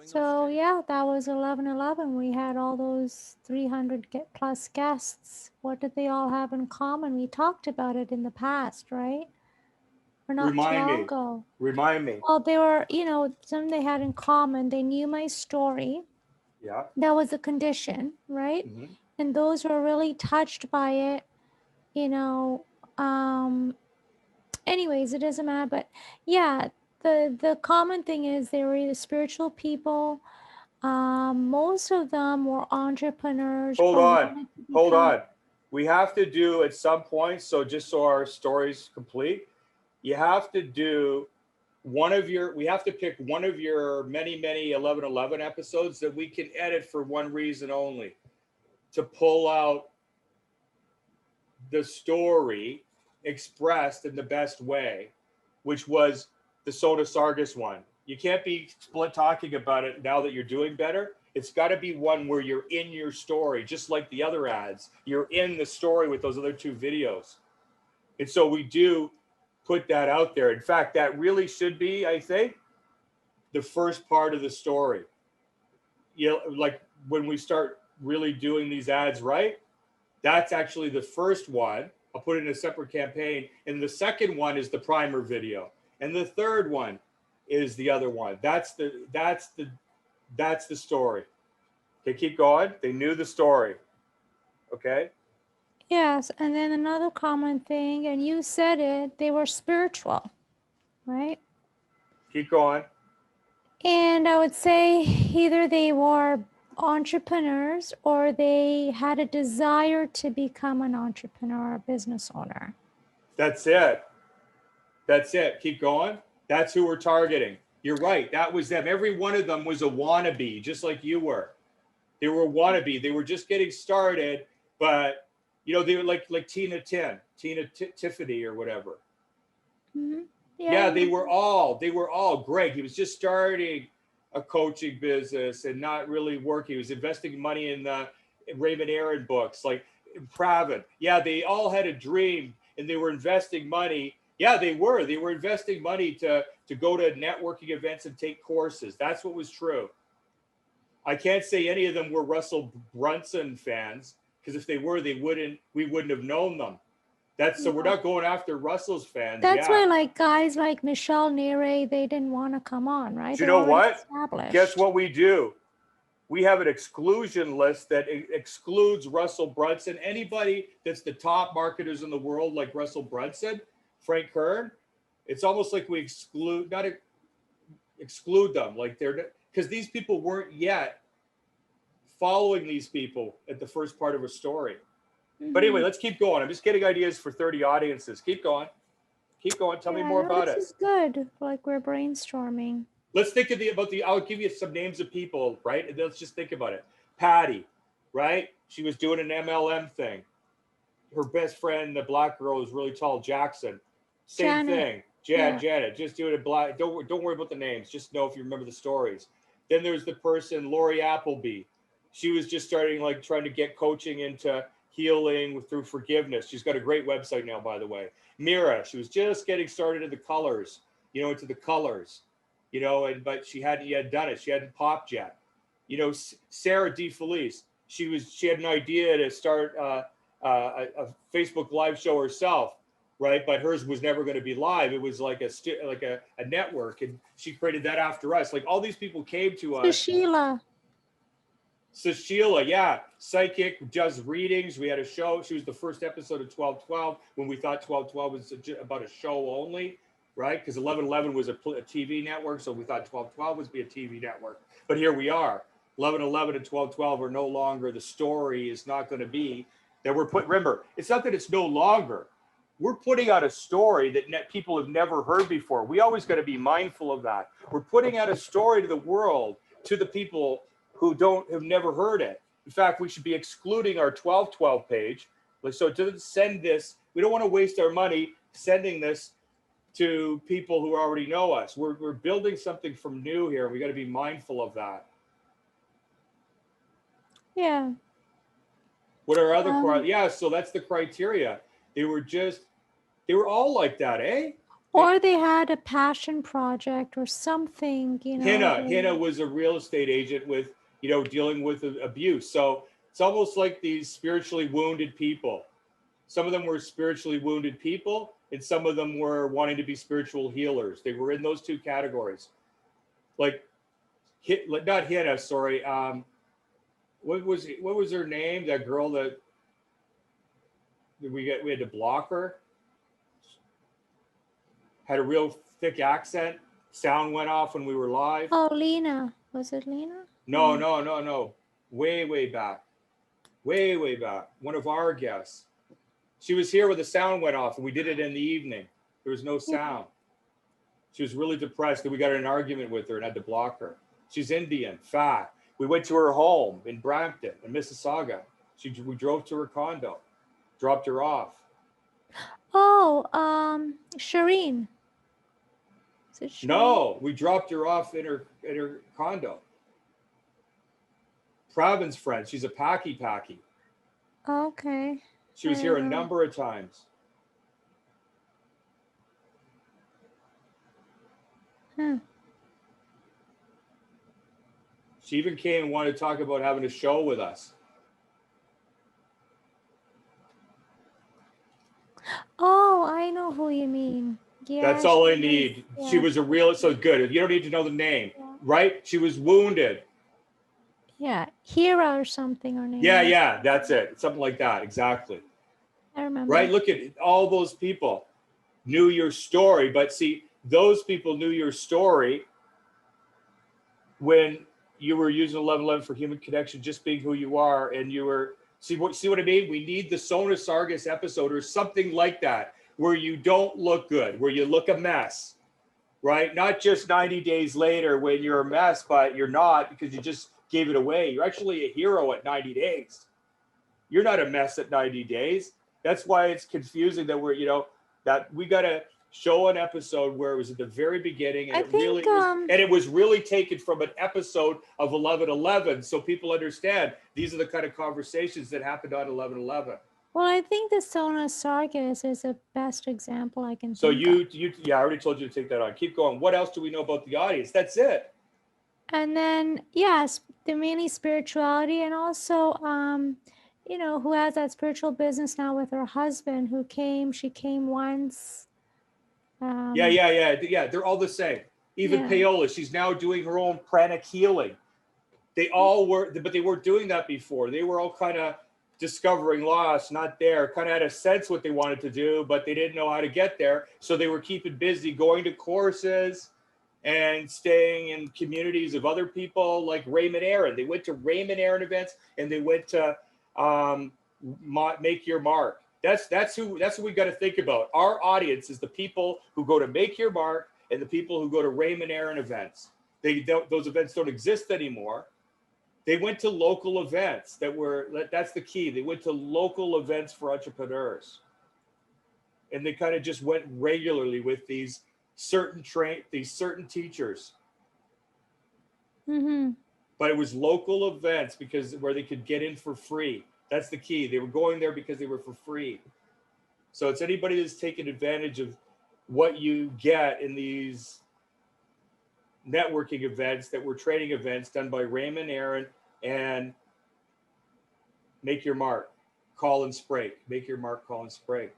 So yeah, that was 11/11. We had all those 300 plus guests. What did they all have in common? We talked about it in the past, right? Or not too Remind long me. ago. Remind me. Well, they were, something they had in common. They knew my story. Yeah. That was a condition, right? Hmm. And those who are really touched by it, you know, um, anyways, it doesn't matter. But yeah, the common thing is they were either spiritual people. Most of them were entrepreneurs Hold or on. wanted to Hold become. on. We have to do at some point, so just so our story's complete, you have to do we have to pick one of your many 11/11 episodes that we can edit for one reason only, to pull out the story expressed in the best way, which was the Sona Sargis one. You can't be split talking about it now that you're doing better. It's got to be one where you're in your story, just like the other ads. You're in the story with those other two videos. And so we do put that out there. In fact, that really should be, I think, the first part of the story. You know, like when we start really doing these ads right, that's actually the first one. I'll put it in a separate campaign. And the second one is the primer video. And the third one is the other one. That's the story. Okay, keep going. They knew the story. Okay? Yes, and then another common thing, and you said it, they were spiritual, right? Keep going. And I would say either they were entrepreneurs or they had a desire to become an entrepreneur or business owner. That's it. That's it. Keep going. That's who we're targeting. You're right. That was them. Every one of them was a wannabe, just like you were. They were a wannabe. They were just getting started, but they were like Tiffany or whatever. Mm-hmm. Yeah, Yeah, they were all Greg. He was just starting a coaching business and not really working. He was investing money in the Raymond Aaron books, like Pravin. Yeah, they all had a dream and they were investing money. Yeah, they were investing money to go to networking events and take courses. That's what was true. I can't say any of them were Russell Brunson fans, because if they were, we wouldn't have known them. That's so we're yeah. not going after Russell's fans. That's Yeah. why, like guys like Michelle Nere, they didn't want to come on, right? Do you They're know already what? Guess established. what we do? We have an exclusion list that excludes Russell Brunson. Anybody that's the top marketers in the world, like Russell Brunson, Frank Kern, it's almost like we not exclude them, like they're, because these people weren't yet following these people at the first part of a story. But anyway, Mm-hmm. let's keep going. I'm just getting ideas for 30 audiences. Keep going. Keep going. Tell me Yeah, more no, about this it. is good. Like we're brainstorming. Let's think of the about the. I'll give you some names of people, right? And let's just think about it. Patty, right? She was doing an MLM thing. Her best friend, the black girl, is really tall. Jackson, same Janet. thing. Yeah. Janet, just doing it black. Don't worry about the names. Just know if you remember the stories. Then there's the person, Lori Appleby. She was just starting, like, trying to get coaching into healing through forgiveness. She's got a great website now, by the way. Mira, she was just getting started in the colors, into the colors, and but she hadn't yet done it. She hadn't popped yet. Sarah D. Felice, she had an idea to start a Facebook live show herself, right? But hers was never going to be live. It was like a network, and she created that after us. Like, all these people came to So us. Sheila. So Sheila, yeah, psychic, does readings. We had a show. She was the first episode of 12/12 when we thought 12/12 was about a show only, right? Because 11/11 was a TV network, so we thought 12/12 was be a TV network. But here we are. 11/11 and 12/12 are no longer. The story is not going to be that we're put. Remember, it's not that it's no longer. We're putting out a story that people have never heard before. We always got to be mindful of that. We're putting out a story to the world, to the people who don't have never heard it. In fact, we should be excluding our 12/12 page. So to send this, we don't want to waste our money sending this to people who already know us. We're building something from new here. We got to be mindful of that. Yeah. What are Um, yeah, so that's the criteria. They were all like that, eh? Or they had a passion project or something, you know. Hannah was a real estate agent with, dealing with abuse. So it's almost like these spiritually wounded people. Some of them were spiritually wounded people, and some of them were wanting to be spiritual healers. They were in those two categories. Like, not Hannah, sorry. What was her name? That girl that we had to block her. Had a real thick accent. Sound went off when we were live. Oh, Lena. Was it Lena? No. Way back. Way back. One of our guests. She was here when the sound went off, and we did it in the evening. There was no sound. She was really depressed, and we got in an argument with her and had to block her. She's Indian, fat. We went to her home in Brampton, in Mississauga. We drove to her condo, dropped her off. Oh, Shireen. Is it Shireen? No, we dropped her off in her condo. Pravin's friend. She's a Paki. Okay. She was here a number of times. She even came and wanted to talk about having a show with us. Oh, I know who you mean. Yeah, that's all I need. Yeah. She was a real, so good. You don't need to know the name, right? She was wounded. Yeah, Hira or something, her name. Yeah, that's it. Something like that, exactly. I remember. Right, look at it. All those people knew your story, but see, those people knew your story when you were using 1111 for human connection, just being who you are, and you were, see what I mean? We need the Sona Sargis episode or something like that, where you don't look good, where you look a mess, right? Not just 90 days later when you're a mess, but you're not because you just gave it away. You're actually a hero at 90 days. You're not a mess at 90 days. That's why it's confusing that we're, that we got to show an episode where it was at the very beginning, and it was really taken from an episode of 1111, so people understand these are the kind of conversations that happened on 1111. Well, I think the Sona Sargis is the best example I can. So I already told you to take that on. Keep going. What else do we know about the audience? That's it. And then, yes, the mainly spirituality, and also, who has that spiritual business now with her husband who came. She came once. Yeah. They're all the same. Even Paola, she's now doing her own pranic healing. They all were, but they weren't doing that before. They were all kind of discovering lost, not there, kind of had a sense what they wanted to do, but they didn't know how to get there. So they were keeping busy going to courses and staying in communities of other people like Raymond Aaron. They went to Raymond Aaron events, and they went to Make Your Mark. That's who we got to think about. Our audience is the people who go to Make Your Mark and the people who go to Raymond Aaron events. Those events don't exist anymore. They went to local events that's the key. They went to local events for entrepreneurs. And they kind of just went regularly with these certain teachers. Mm-hmm. But it was local events where they could get in for free. That's the key. They were going there because they were for free. So it's anybody that's taking advantage of what you get in these networking events that were training events done by Raymond Aaron and Make Your Mark, Colin Sprague. Make Your Mark, Colin Sprague.